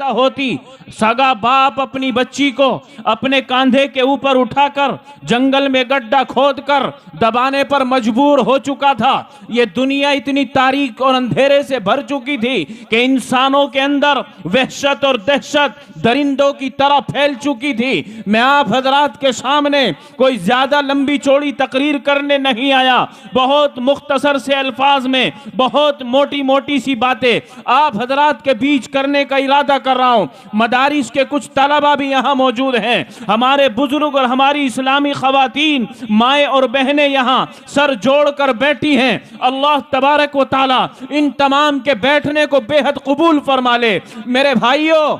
होती, सगा बाप अपनी बच्ची को अपने कांधे के ऊपर उठाकर जंगल में गड्ढा खोदकर दबाने पर मजबूर हो चुका था। ये दुनिया इतनी तारीक और अंधेरे से भर चुकी थी कि इंसानों के अंदर वहशत और दहशत दरिंदों की तरह फैल चुकी थी। मैं आप हजरात के सामने कोई ज्यादा लंबी चौड़ी तकरीर करने नहीं आया, बहुत मुख्तसर से अल्फाज में बहुत मोटी मोटी सी बातें आप हजरात के बीच करने का इरादा कर रहा हूं। मदारिस के कुछ तलबा भी यहां मौजूद हैं, हमारे बुजुर्ग और हमारी इस्लामी खवातीन माए और बहनें यहां सर जोड़कर बैठी हैं। अल्लाह तबारक व तआला इन तमाम के बैठने को बेहद कबूल फरमा ले। मेरे भाइयों,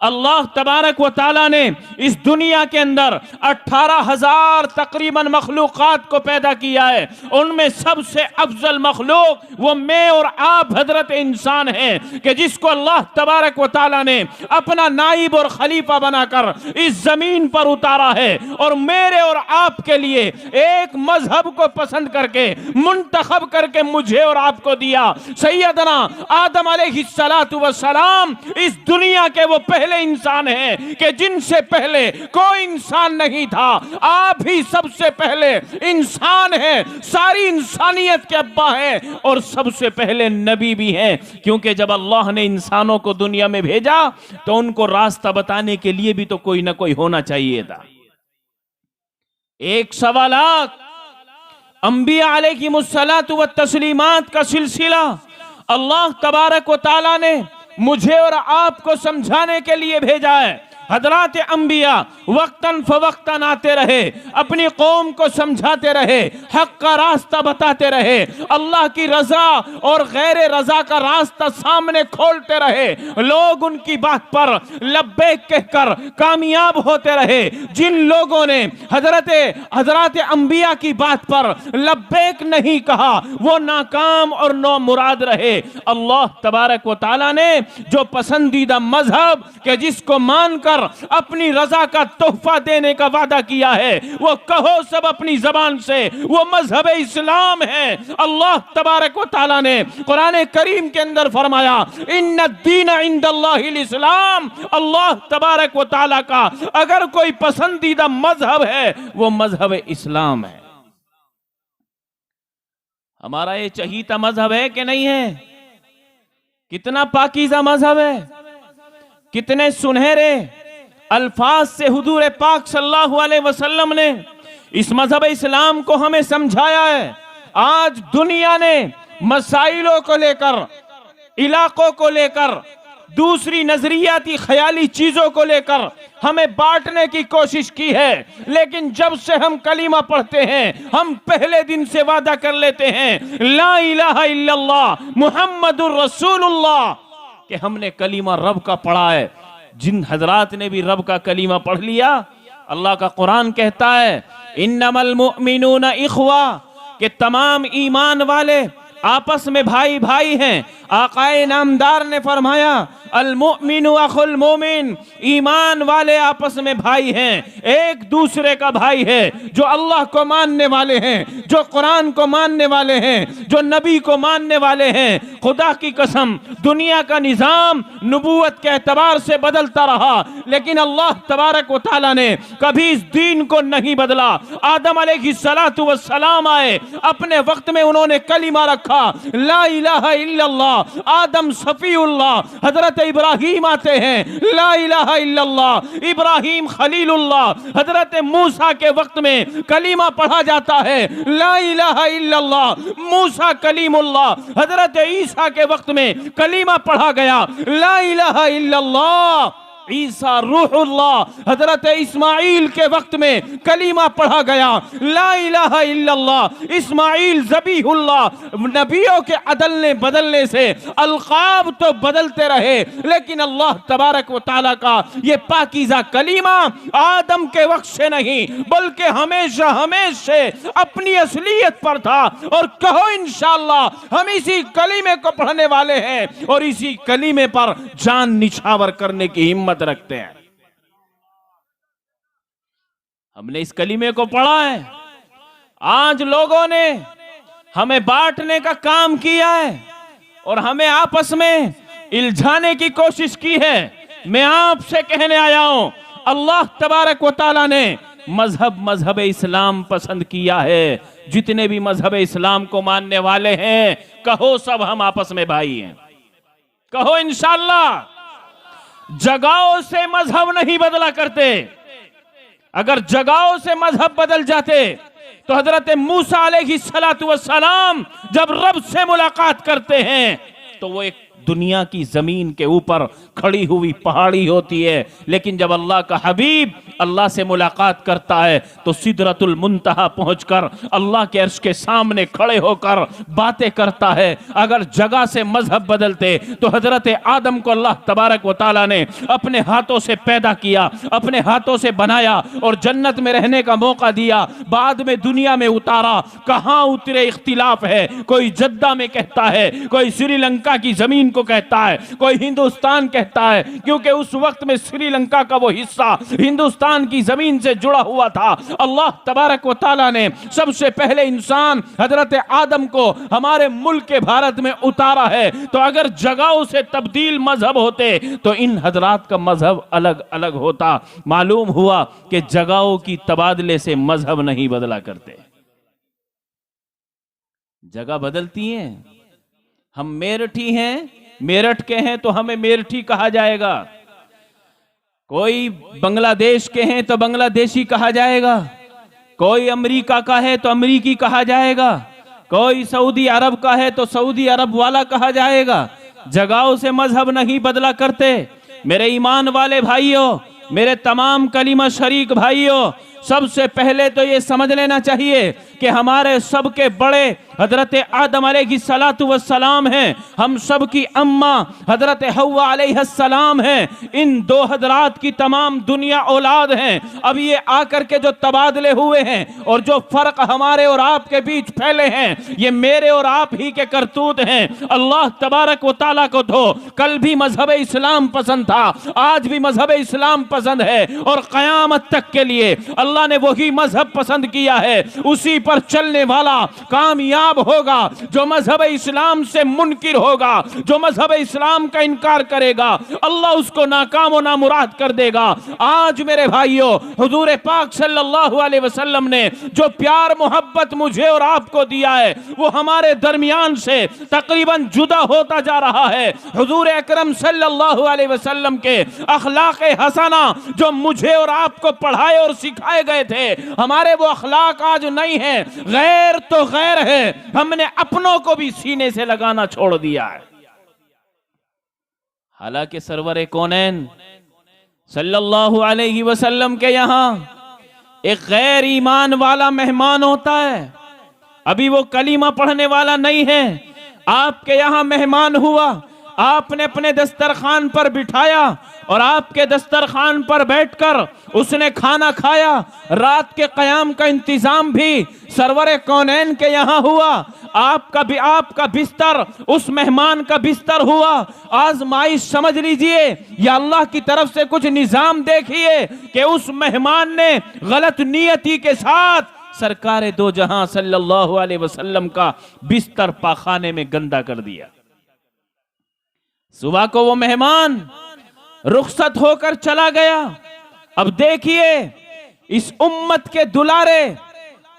अल्लाह तबारक व ताला ने इस दुनिया के अंदर 18,000 तकरीबन मखलूक़ात को पैदा किया है। उनमें सबसे अफजल मखलूक वो मैं और आप हजरत इंसान हैं कि जिसको अल्लाह तबारक व ताला ने अपना नाइब और खलीफा बनाकर इस जमीन पर उतारा है और मेरे और आपके लिए एक मजहब को पसंद करके मुंतखब करके मुझे और आपको दिया। सैयदना आदम अलैहिस्सलातु वस्सलाम इस दुनिया के वो पहले इंसान हैं कि जिनसे पहले कोई इंसान नहीं था। आप ही सबसे पहले इंसान हैं, सारी इंसानियत के अब्बा हैं और सबसे पहले नबी भी हैं, क्योंकि जब अल्लाह ने इंसानों को दुनिया में भेजा तो उनको रास्ता बताने के लिए भी तो कोई ना कोई होना चाहिए था। एक सवालात अंबिया अलैहिमुस्सलातु व तस्लीमात का सिलसिला अल्लाह तबारक व तआला ने मुझे और आपको समझाने के लिए भेजा है। हजरात अंबिया वक्तन फवक्तन आते रहे, अपनी कौम को समझाते रहे, हक का रास्ता बताते रहे, अल्लाह की रजा और गैर रजा का रास्ता सामने खोलते रहे। लोग उनकी बात पर लब्बैक कहकर कामयाब होते रहे। जिन लोगों ने हजरत अंबिया की बात पर लब्बैक नहीं कहा वो नाकाम और नामुराद रहे। अल्लाह तबारक व तआला ने जो पसंदीदा मजहब के जिसको मानकर अपनी रजा का तोहफा देने का वादा किया है, वो कहो सब अपनी जबान से, वो मजहब इस्लाम है। अल्लाह तबारक व तआला ने कुरान करीम के अंदर फरमाया इन्नद्दीन इंदल्लाहिल इस्लाम। अल्लाह तबारक व तआला का अगर कोई पसंदीदा मजहब है वो मजहब इस्लाम है। हमारा ये चहीता मजहब है कि नहीं है? कितना पाकीज़ा मजहब है, कितने सुनहरे अल्फाज से हुजूर पाक सल्लल्लाहु अलैहि वसल्लम ने इस मजहब इस्लाम को हमें समझाया है। आज दुनिया ने मसाइलों को लेकर, इलाकों को लेकर, दूसरी नजरियाती ख्याली चीजों को लेकर हमें बांटने की कोशिश की है, लेकिन जब से हम कलीमा पढ़ते हैं हम पहले दिन से वादा कर लेते हैं ला इलाहा इल्लल्लाह मुहम्मदुर रसूलुल्लाह कि हमने कलीमा रब का पढ़ा है। जिन हजरात ने भी रब का कलीमा पढ़ लिया, अल्लाह का कुरान कहता है इन्नमल मुमिनूना इख्वा कि तमाम ईमान वाले आपस में भाई भाई हैं। आकाए नामदार ने फरमाया अल मुमिनु अखुल मोमिन, ईमान वाले आपस में भाई हैं, एक दूसरे का भाई है। जो अल्लाह को मानने वाले हैं, जो कुरान को मानने वाले हैं, जो नबी को मानने वाले हैं, खुदा की कसम दुनिया का निजाम नबूवत के एतबार से बदलता रहा, लेकिन अल्लाह तबारक व तआला ने कभी इस दीन को नहीं बदला। आदम अलैहिस्सलातु वस्सलाम आए, अपने वक्त में उन्होंने कलीमा रखा ला इलाहा इल्लल्लाह। आदम सफीउल्लाह, हजरत इब्राहिम आते हैं ला इलाहा इल्लल्लाह, इब्राहिम खलीलुल्लाह, हजरत मूसा के वक्त में कलीमा पढ़ा जाता है ला इलाहा इल्लल्लाह, मूसा कलीमुल्लाह, हजरत ईसा के वक्त में कलीमा पढ़ा गया ला इलाहा इल्लल्लाह, ईसा रूहुल्लाह, हजरत इस्माइल के वक्त में कलीमा पढ़ा गया ला इलाहा इल्लल्लाह, इस्माइल ज़बीहुल्लाह। नबियों के अदलने बदलने से अलकाब तो बदलते रहे, लेकिन अल्लाह तबारक व तआला का ये पाकीज़ा कलीमा आदम के वक्त से नहीं बल्कि हमेशा हमेशा अपनी असलियत पर था। और कहो इंशाअल्लाह हम इसी कलीमे को पढ़ने वाले हैं और इसी कलीमे पर जान निछावर करने की हिम्मत रखते हैं। हमने इस कलीमे को पढ़ा है। आज लोगों ने हमें बांटने का काम किया है और हमें आपस में इल्झाने की कोशिश की है। मैं आपसे कहने आया हूं, अल्लाह तबारक व तआला ने मजहब इस्लाम पसंद किया है। जितने भी मजहब इस्लाम को मानने वाले हैं, कहो सब हम आपस में भाई हैं, कहो इंशाअल्लाह। जगहों से मजहब नहीं बदला करते। अगर जगहों से मजहब बदल जाते तो हजरत मूसा अलैहिस्सलातु वस्सलाम जब रब से मुलाकात करते हैं तो वो एक दुनिया की जमीन के ऊपर खड़ी हुई पहाड़ी होती है, लेकिन जब अल्लाह का हबीब अल्लाह से मुलाकात करता है तो सिदरतुल मुंतहा पहुंचकर अल्लाह के अर्श के सामने खड़े होकर बातें करता है। अगर जगह से मजहब बदलते तो हजरत आदम को अल्लाह तबारक व तआला ने अपने हाथों से पैदा किया, अपने हाथों से बनाया और जन्नत में रहने का मौका दिया, बाद में दुनिया में उतारा। कहां उतरे इख्तिलाफ है, कोई जद्दा में कहता है, कोई श्रीलंका की जमीन को कहता है, कोई हिंदुस्तान कहता है, क्योंकि उस वक्त में श्रीलंका का वो हिस्सा हिंदुस्तान की जमीन से जुड़ा हुआ था। अल्लाह तबारक व तआला ने सबसे पहले इंसान हजरत आदम को हमारे मुल्क के भारत में उतारा है। तो अगर जगहों से तब्दील मजहब होते तो इन हजरात का मजहब अलग अलग होता। मालूम हुआ कि जगहों की तबादले से मजहब नहीं बदला करते, जगह बदलती हैं। हम मेरठी हैं, मेरठ के हैं तो हमें मेरठी कहा जाएगा। कोई बांग्लादेश के हैं तो बांग्लादेशी कहा जाएगा, कोई अमेरिका का है तो अमेरिकी कहा जाएगा, कोई सऊदी अरब का है तो सऊदी अरब वाला कहा जाएगा। जगहों से मजहब नहीं बदला करते। मेरे ईमान वाले भाइयों, मेरे तमाम कलीमा शरीक भाइयों, सबसे पहले तो ये समझ लेना चाहिए कि हमारे सबके बड़े हजरत आदम अलैहिस्सलातु वस्सलाम हैं, हम सब की अम्मा हजरत हव्वा अलैहिस्सलाम हैं। इन दो हजरात की तमाम दुनिया औलाद हैं। अब ये आकर के जो तबादले हुए हैं और जो फर्क हमारे और आपके बीच फैले हैं, ये मेरे और आप ही के करतूत हैं। अल्लाह तबारक व तआला को तो कल भी मजहब इस्लाम पसंद था, आज भी मजहब इस्लाम पसंद है और क़यामत तक के लिए अल्लाह ने वही मजहब पसंद किया है। उसी पर चलने वाला कामयाब होगा। जो मजहब इस्लाम से मुनकिर होगा, जो मजहब इस्लाम का इनकार करेगा, अल्लाह उसको नाकाम और नामुराद कर देगा। आज मेरे भाइयों, हुजूर पाक सल्लल्लाहु अलैहि वसल्लम ने जो प्यार मोहब्बत मुझे और आपको दिया है, वो हमारे दरमियान से तकरीबन जुदा होता जा रहा है। हुजूर अकरम सल्लल्लाहु अलैहि वसल्लम के अखलाक हसना जो मुझे और आपको पढ़ाए और सिखाए गए थे, हमारे वो अखलाक आज नहीं है। गैर तो गैर है, हमने अपनों को भी सीने से लगाना छोड़ दिया है। हालांकि सरवरे कौनैन सल्लल्लाहु अलैहि वसल्लम के यहां एक गैर ईमान वाला मेहमान होता है। अभी वो कलीमा पढ़ने वाला नहीं है, आपके यहां मेहमान हुआ, आपने अपने दस्तरखान पर बिठाया और आपके दस्तरखान पर बैठकर उसने खाना खाया। रात के क़याम का इंतजाम भी सरवरे कौनैन के यहाँ हुआ। आपका बिस्तर उस मेहमान का बिस्तर हुआ। आजमाइश समझ लीजिए या अल्लाह की तरफ से कुछ निजाम देखिए कि उस मेहमान ने गलत नियति के साथ सरकारे दो जहां सल्लल्लाहु अलैहि वसल्लम का बिस्तर पाखाने में गंदा कर दिया। सुबह को वो मेहमान रुखसत होकर चला गया। अब देखिए, इस उम्मत के दुलारे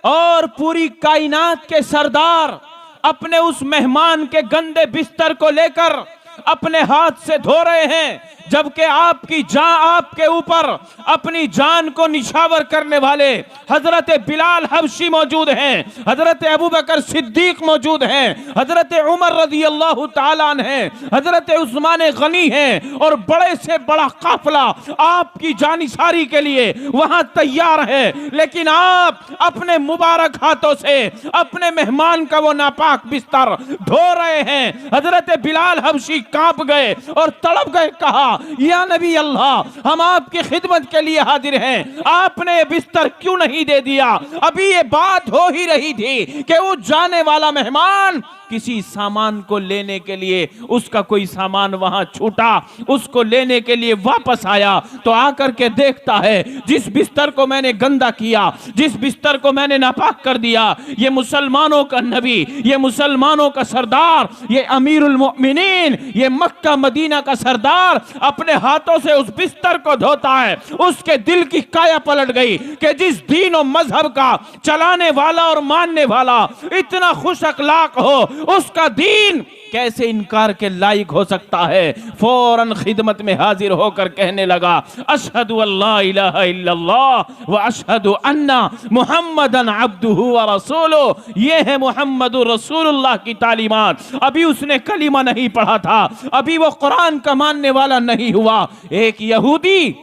और पूरी कायनात के सरदार अपने उस मेहमान के गंदे बिस्तर को लेकर अपने हाथ से धो रहे हैं, जबकि आपके ऊपर अपनी जान को निछावर करने वाले हजरत बिलाल हबशी मौजूद हैं, हजरत अबू बकर सिद्दीक मौजूद हैं, हजरत उमर रज़ियल्लाहु ताला अन्हु हैं, हजरत उस्मान गनी हैं और बड़े से बड़ा काफिला आपकी जानिसारी के लिए वहां तैयार है। लेकिन आप अपने मुबारक हाथों से अपने मेहमान का वो नापाक बिस्तर धो रहे हैं। हजरत बिलाल हबशी कांप गए और तड़प गए, कहा या नबी अल्लाह, हम आपकी खिदमत के लिए हाजिर हैं, आपने बिस्तर क्यों नहीं दे दिया? अभी ये बात हो ही रही थी कि वो जाने वाला मेहमान किसी सामान को लेने के लिए, उसका कोई सामान वहां छूटा, उसको लेने के लिए वापस आया तो आकर के देखता है जिस बिस्तर को मैंने गंदा किया, जिस बिस्तर को मैंने नापाक कर दिया, ये मुसलमानों का नबी, ये मुसलमानों का सरदार, ये अमीरुल मोमिनीन, ये मक्का मदीना का सरदार अपने हाथों से उस बिस्तर को धोता है। उसके दिल की काया पलट गई कि जिस दीन और मजहब का चलाने वाला और मानने वाला इतना खुश अखलाक हो, उसका दीन कैसे इनकार के लायक हो सकता है। फौरन खिदमत में हाजिर होकर कहने लगा, अशहदु अल्ला इलाहा इल्लल्लाह व अशहदु अन्ना मुहम्मदन अब्दुहु व रसूलुहु। ये है मुहम्मदुर रसूलुल्लाह की तालीमात। अभी उसने कलीमा नहीं पढ़ा था, अभी वो कुरान का मानने वाला नहीं हुआ। एक यहूदी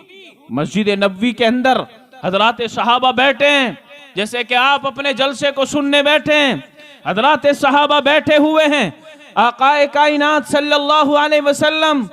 मस्जिद नबवी के अंदर हजरात सहाबा बैठे हैं, जैसे कि आप अपने जलसे को सुनने बैठे हैं, हजरात सहाबा बैठे हुए हैं, आकाए कायनात सल्लल्लाहु अलैहि वसल्लम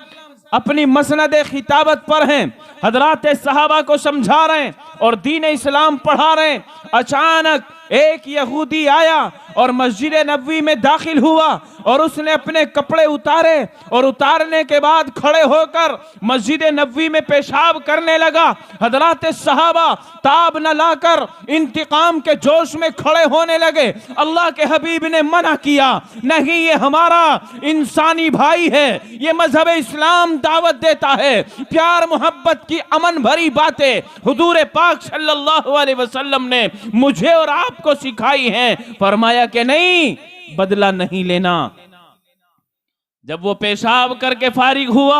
अपनी मसनद खिताबत पर हैं, हजरात सहाबा को समझा रहे हैं और दीन इस्लाम पढ़ा रहे हैं। अचानक एक यहूदी आया और मस्जिद नबवी में दाखिल हुआ और उसने अपने कपड़े उतारे और उतारने के बाद खड़े होकर मस्जिद नबवी में पेशाब करने लगा। हजरात सहाबा ताब न लाकर इंतकाम के जोश में खड़े होने लगे। अल्लाह के हबीब ने मना किया, नहीं, ये हमारा इंसानी भाई है, ये मजहब इस्लाम दावत देता है, प्यार मोहब्बत की अमन भरी बातें हुजूर पाक सल्लल्लाहु अलैहि वसल्लम ने मुझे और आपको सिखाई हैं। फरमाया कि नहीं, बदला नहीं लेना। जब वो पेशाब करके फारिग हुआ,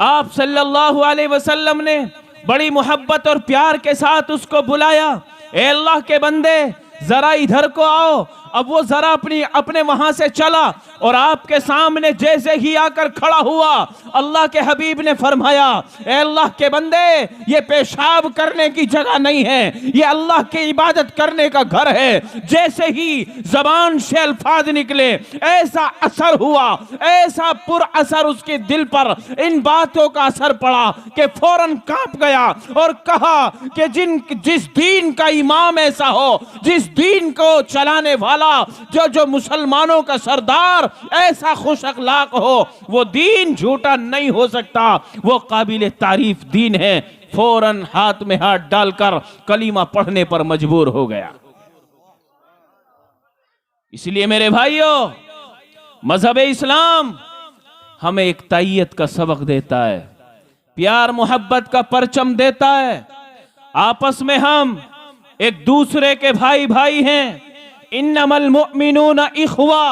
आप सल्लल्लाहु अलैहि वसल्लम ने बड़ी मोहब्बत और प्यार के साथ उसको बुलाया, ए अल्लाह के बंदे जरा इधर को आओ। अब वो जरा अपने वहां से चला और आपके सामने जैसे ही आकर खड़ा हुआ, अल्लाह के हबीब ने फरमाया, ए अल्लाह के बंदे, ये पेशाब करने की जगह नहीं है, ये अल्लाह की इबादत करने का घर है। जैसे ही जबान से अल्फाज निकले, ऐसा असर हुआ, ऐसा पुर असर उसके दिल पर इन बातों का असर पड़ा कि फौरन कांप गया और कहा कि जिस दीन का इमाम ऐसा हो, जिस दीन को चलाने वाला, जो मुसलमानों का सरदार ऐसा खुश अखलाक हो, वो दीन झूठा नहीं हो सकता, वो काबिल तारीफ दीन है। फौरन हाथ में हाथ डालकर कलीमा पढ़ने पर मजबूर हो गया। इसलिए मेरे भाइयों, मजहब इस्लाम हमें एक तायत का सबक देता है, प्यार मोहब्बत का परचम देता है। आपस में हम एक दूसरे के भाई भाई हैं। इन्नमल मुअमिनूना इख्वा,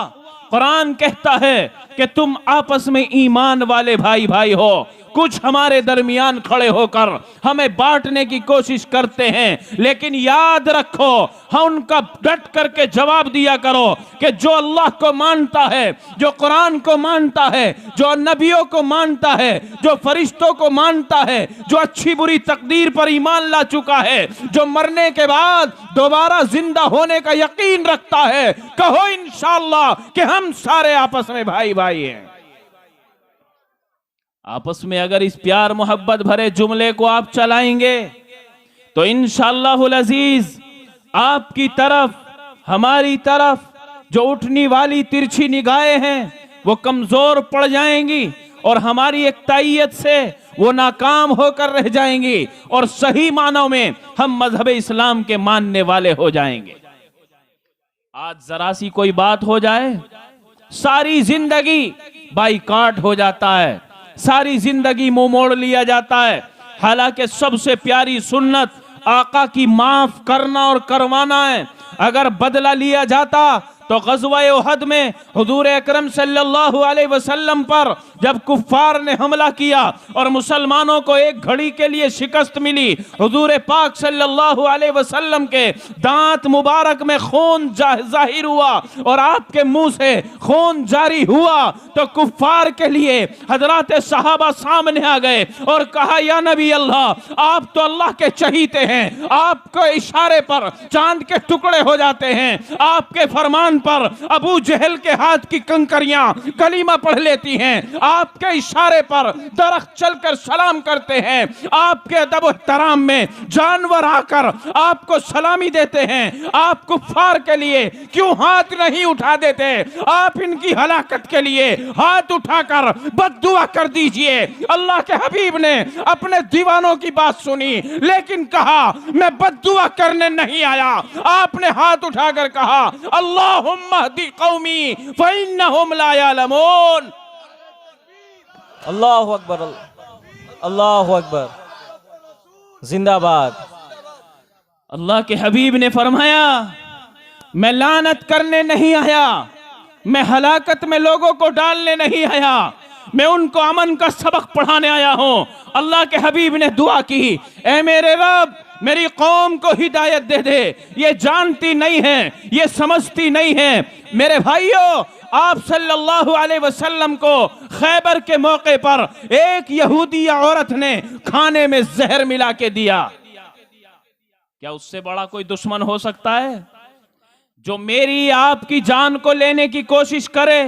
कुरान कहता है कि तुम आपस में ईमान वाले भाई भाई हो। कुछ हमारे दरमियान खड़े होकर हमें बांटने की कोशिश करते हैं, लेकिन याद रखो, हम उनका डट करके जवाब दिया करो कि जो अल्लाह को मानता है, जो कुरान को मानता है, जो नबियों को मानता है, जो फरिश्तों को मानता है, जो अच्छी बुरी तकदीर पर ईमान ला चुका है, जो मरने के बाद दोबारा जिंदा होने का यकीन रखता है, कहो इंशाअल्लाह कि हम सारे आपस में भाई भाई हैं। आपस में अगर इस प्यार मोहब्बत भरे जुमले को आप चलाएंगे तो इंशाअल्लाहुल अजीज आपकी तरफ, हमारी तरफ जो उठने वाली तिरछी निगाहें हैं वो कमजोर पड़ जाएंगी और हमारी एक तायत से वो नाकाम होकर रह जाएंगी और सही मानों में हम मजहब इस्लाम के मानने वाले हो जाएंगे। आज जरा सी कोई बात हो जाए, सारी जिंदगी बाइकाट हो जाता है, सारी जिंदगी मुंह मोड़ लिया जाता है। हालांकि सबसे प्यारी सुन्नत आका की माफ करना और करवाना है। अगर बदला लिया जाता तो ग़ज़वा उहद में हुजूर अकरम सल्लल्लाहु अलैहि वसल्लम पर जब कुफ्फार ने हमला किया और मुसलमानों को एक घड़ी के लिए शिकस्त मिली, हुजूर पाक सल्लल्लाहु अलैहि वसल्लम के दांत मुबारक में खून जाहिर हुआ और आपके मुंह से खून जारी हुआ, तो कुफ्फार के लिए हजरात सहाबा सामने आ गए और कहा, या नबी अल्लाह, आप तो अल्लाह के चहीते हैं, आपको इशारे पर चांद के टुकड़े हो जाते हैं, आपके फरमान पर अबू जहल के हाथ की कंकरियां कलीमा पढ़ लेती हैं, आपके इशारे पर दरख्त चलकर सलाम करते हैं, आपके अदब एहतराम में जानवर आकर आपको सलामी देते हैं, आप कुफ्फार के लिए क्यों हाथ नहीं उठा देते? आप इनकी हलाकत के लिए हाथ उठाकर बद्दुआ कर दीजिए। अल्लाह के हबीब ने अपने दीवानों की बात सुनी, लेकिन कहा मैं बद्दुआ करने नहीं आया। आपने हाथ उठाकर कहा अल्लाहुम्मा हदी कौमी फइन्नहुम ला यालमून। अल्लाहु अकबर, अल्लाहु अकबर, जिंदाबाद। अल्लाह के हबीब ने फरमाया मैं लानत करने नहीं आया, मैं हलाकत में लोगों को डालने नहीं आया, मैं उनको अमन का सबक पढ़ाने आया हूं। अल्लाह के हबीब ने दुआ की, ऐ मेरे रब मेरी कौम को हिदायत दे दे, ये जानती नहीं है, ये समझती नहीं है। मेरे भाइयों, आप सल्लल्लाहु अलैहि वसल्लम को खैबर के मौके पर एक यहूदी औरत ने खाने में जहर मिला के दिया। क्या उससे बड़ा कोई दुश्मन हो सकता है? जो मेरी आपकी जान को लेने की कोशिश करे,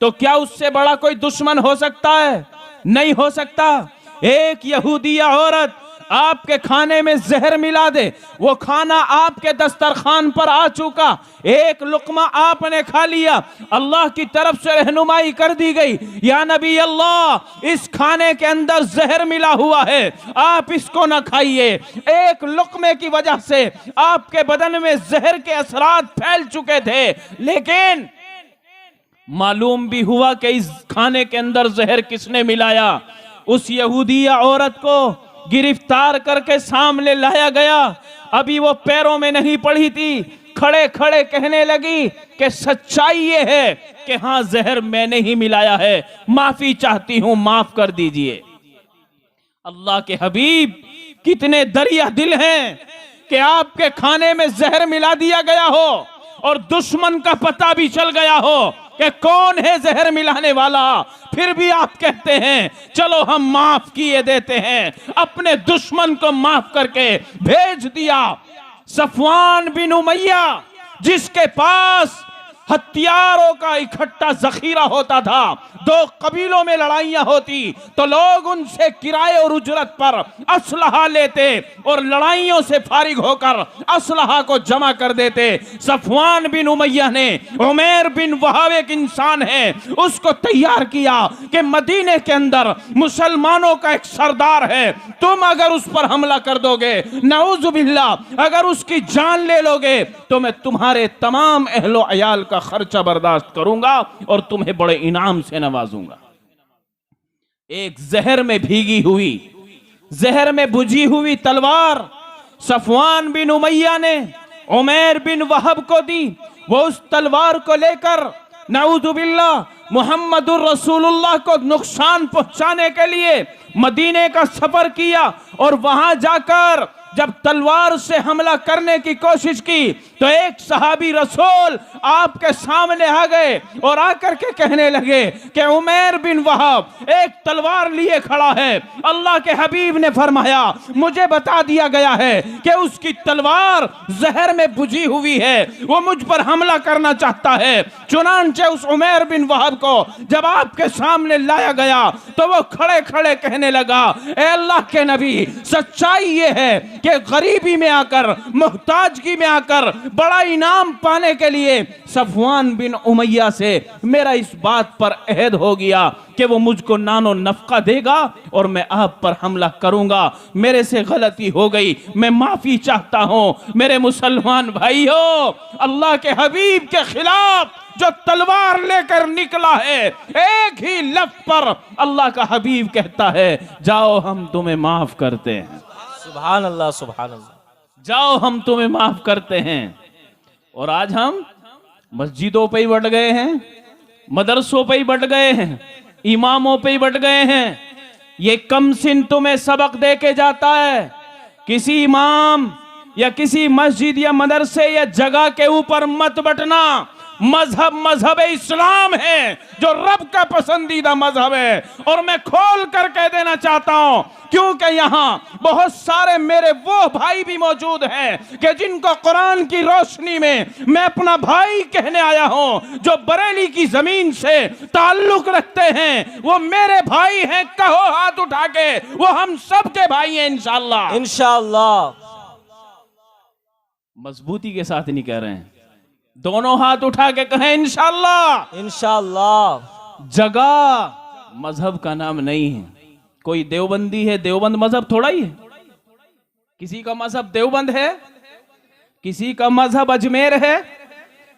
तो क्या उससे बड़ा कोई दुश्मन हो सकता है? नहीं हो सकता। एक यहूदिया औरत आपके खाने में जहर मिला दे, वो खाना आपके दस्तरखान पर आ चुका, एक लुकमा आपने खा लिया, अल्लाह की तरफ से रहनुमाई कर दी गई, या नबी अल्लाह इस खाने के अंदर जहर मिला हुआ है, आप इसको ना खाइए। एक लुकमे की वजह से आपके बदन में जहर के असरात फैल चुके थे, लेकिन मालूम भी हुआ कि इस खाने के अंदर जहर किसने मिलाया। उस यहूदिया औरत को गिरफ्तार करके सामने लाया गया। अभी वो पैरों में नहीं पड़ी थी, खड़े खड़े कहने लगी कि सच्चाई ये है कि हाँ जहर मैंने ही मिलाया है, माफी चाहती हूं, माफ कर दीजिए। अल्लाह के हबीब कितने दरिया दिल हैं कि आपके खाने में जहर मिला दिया गया हो और दुश्मन का पता भी चल गया हो कि कौन है जहर मिलाने वाला, फिर भी आप कहते हैं चलो हम माफ किए देते हैं। अपने दुश्मन को माफ करके भेज दिया। सफवान बिन उमैया, जिसके पास हथियारों का इकट्ठा जखीरा होता था, दो कबीलों में लड़ाइयां होती तो लोग उनसे किराए और उजरत पर असलहा लेते और लड़ाइयों से फारिग होकर असलहा को जमा कर देते। सफवान बिन उमैया ने, उमैर बिन वहाब एक इंसान है, उसको तैयार किया कि मदीने के अंदर मुसलमानों का एक सरदार है, तुम अगर उस पर हमला कर दोगे, नऊजुबिल्लाह अगर उसकी जान ले लोगे, तो मैं तुम्हारे तमाम अहलो अयाल का खर्चा बर्दाश्त करूंगा और तुम्हें बड़े इनाम से नवाजूंगा। एक जहर में भीगी हुई, जहर में बुझी हुई तलवार सफवान बिन उमैया ने उमैर बिन वहब को दी। वो उस तलवार को लेकर नऊजुबिल्लाह मुहम्मदुर रसूलुल्लाह को नुकसान पहुंचाने के लिए मदीने का सफर किया और वहां जाकर जब तलवार से हमला करने की कोशिश की तो एक सहाबी रसूल आपके सामने आ गए और आकर के कहने लगे कि उमैर बिन वहाब एक तलवार लिए खड़ा है। अल्लाह के हबीब ने फरमाया मुझे बता दिया गया है कि उसकी तलवार जहर में बुझी हुई है, वो मुझ पर हमला करना चाहता है। चुनांचे उस उमैर बिन वहाब को जब आपके सामने लाया गया तो वो खड़े खड़े कहने लगा, ए अल्लाह के नबी, सच्चाई ये है कि गरीबी में आकर, मुहताजगी में आकर बड़ा इनाम पाने के लिए सफवान बिन उमैया से मेरा इस बात पर अहद हो गया कि वो मुझको नानो नफका देगा और मैं आप पर हमला करूंगा। मेरे से गलती हो गई, मैं माफी चाहता हूं। मेरे मुसलमान भाइयों, अल्लाह के हबीब के खिलाफ जो तलवार लेकर निकला है, एक ही लफ्ज पर अल्लाह का हबीब कहता है जाओ हम तुम्हें माफ करते हैं। सुभान अल्लाह, सुभान अल्लाह। जाओ हम तुम्हें माफ करते हैं। और आज हम मस्जिदों पे ही बढ़ गए हैं, मदरसों पे ही बढ़ गए हैं, इमामों पे ही बढ़ गए हैं। ये कम सिन तुम्हें सबक दे के जाता है। किसी इमाम या किसी मस्जिद या मदरसे या जगह के ऊपर मत बटना, मजहब मजहब इस्लाम है, जो रब का पसंदीदा मजहब है। और मैं खोल कर कह देना चाहता हूं, क्योंकि यहां बहुत सारे मेरे वो भाई भी मौजूद हैं कि जिनको कुरान की रोशनी में मैं अपना भाई कहने आया हूं, जो बरेली की जमीन से ताल्लुक रखते हैं, वो मेरे भाई हैं। कहो हाथ उठा के, वो हम सब के भाई हैं इंशाअल्लाह। इंशाअल्लाह। मजबूती के साथ नहीं कह रहे हैं, दोनों हाथ उठा के कहें इंशाअल्लाह। इंशाअल्लाह। जगह मजहब का नाम नहीं है। कोई देवबंदी है, देवबंद मजहब थोड़ा ही है। किसी का मजहब देवबंद है, किसी का मजहब अजमेर है,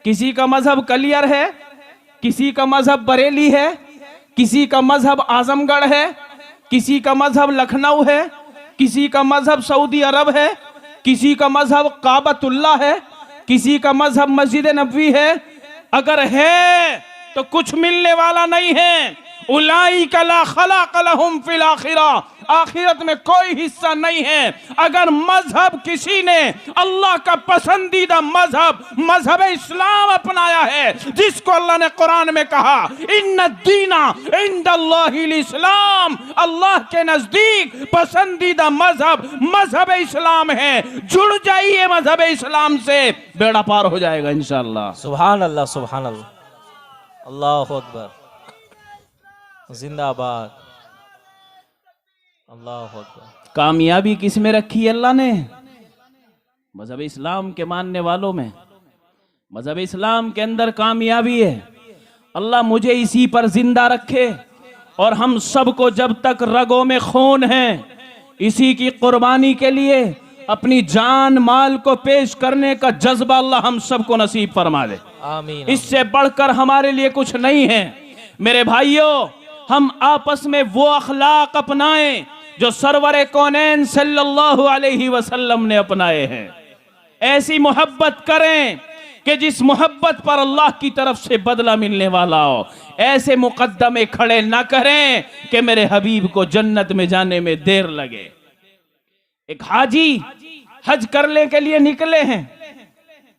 किसी का मजहब कलियर है, किसी का मजहब बरेली है, किसी का मजहब आजमगढ़ है, किसी का मजहब लखनऊ है, किसी का मजहब सऊदी अरब है, किसी का मजहब काबतुल्लाह है, किसी का मजहब मस्जिद नबवी है। अगर है तो कुछ मिलने वाला नहीं है। उलाइका ला खलाक़ लहुम फिल आखिरा, आखिरत में कोई हिस्सा नहीं है। अगर मजहब किसी ने अल्लाह का पसंदीदा मजहब मजहब इस्लाम अपनाया है, जिसको अल्लाह ने कुरान में कहा इन्ना दीना इंदल्लाहिल इस्लाम, अल्लाह के नजदीक पसंदीदा मजहब मजहब इस्लाम है। जुड़ जाइए मजहब इस्लाम से, बेड़ा पार हो जाएगा इंशाअल्लाह। सुभान अल्लाह, सुभान अल्लाह, अल्लाहु अकबर, जिंदाबाद, अल्लाहु अकबर। कामयाबी किस में रखी है अल्लाह ने? मजहब इस्लाम के मानने वालों में। मजहब इस्लाम के अंदर कामयाबी है। अल्लाह मुझे इसी पर जिंदा रखे और हम सबको जब तक रगों में खून है, इसी की कुर्बानी के लिए अपनी जान माल को पेश करने का जज्बा अल्लाह हम सबको नसीब फरमा दे। आमीन। इससे बढ़कर हमारे लिए कुछ नहीं है। मेरे भाइयों, हम आपस में वो अखलाक अपनाएं जो सरवरे कौनैन सल्लल्लाहु अलैहि वसल्लम ने अपनाए हैं। ऐसी मोहब्बत करें कि जिस मोहब्बत पर अल्लाह की तरफ से बदला मिलने वाला हो। ऐसे मुकद्दमे खड़े ना करें कि मेरे हबीब को जन्नत में जाने में देर लगे। एक हाजी हज करने के लिए निकले हैं,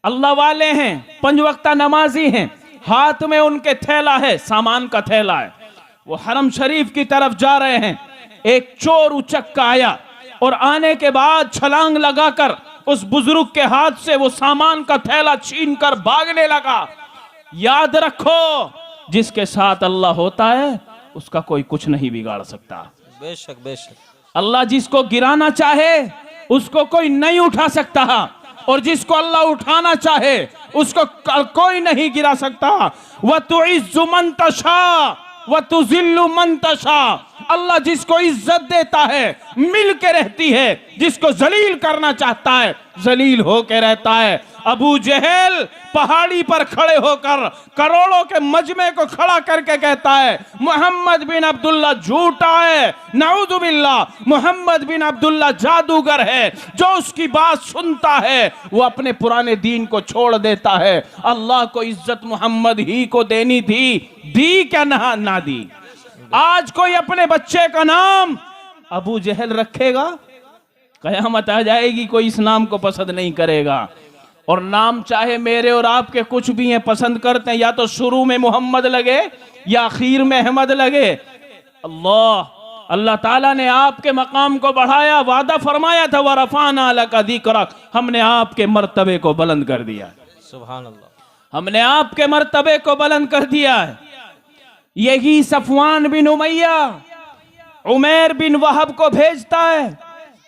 अल्लाह वाले हैं, 5 वक्ता नमाजी हैं, हाथ में उनके थैला है, सामान का थैला है। वो हरम शरीफ की तरफ जा रहे हैं। एक चोर उचक्का आया और आने के बाद छलांग लगाकर उस बुजुर्ग के हाथ से वो सामान का थैला छीनकर भागने लगा। याद रखो, जिसके साथ अल्लाह होता है उसका कोई कुछ नहीं बिगाड़ सकता। बेशक बेशक। अल्लाह जिसको गिराना चाहे उसको कोई नहीं उठा सकता, और जिसको अल्लाह उठाना चाहे उसको कोई नहीं गिरा सकता। व तुइज्जु मन तशा व तुज़िल्लु मन तशा, अल्लाह जिसको इज्जत देता है मिल के रहती है, जिसको जलील करना चाहता है जलील होके रहता है। अबू जहल पहाड़ी पर खड़े होकर करोड़ों के मजमे को खड़ा करके कहता है मोहम्मद बिन अब्दुल्ला झूठा है, नऊज़ु बिल्लाह, मोहम्मद बिन अब्दुल्ला जादूगर है। जो उसकी बात सुनता है वो अपने पुराने दीन को छोड़ देता है। अल्लाह को इज्जत मोहम्मद ही को देनी थी, दी क्या ना दी। आज कोई अपने बच्चे का नाम अबू जहल रखेगा, कयामत आ जाएगी कोई इस नाम को पसंद नहीं करेगा। और नाम चाहे मेरे और आपके कुछ भी हैं, पसंद करते हैं, या तो शुरू में मोहम्मद लगे या आखिर में अहमद लगे। अल्लाह ताला ने आपके मकाम को बढ़ाया, वादा फरमाया था वरफाना लका ज़िक्रक, हमने आपके मर्तबे को बुलंद कर दिया। सुभान अल्लाह। हमने आपके मर्तबे को बुलंद कर दिया है। यही सफवान बिन उमैया उमैर बिन वहब को भेजता है,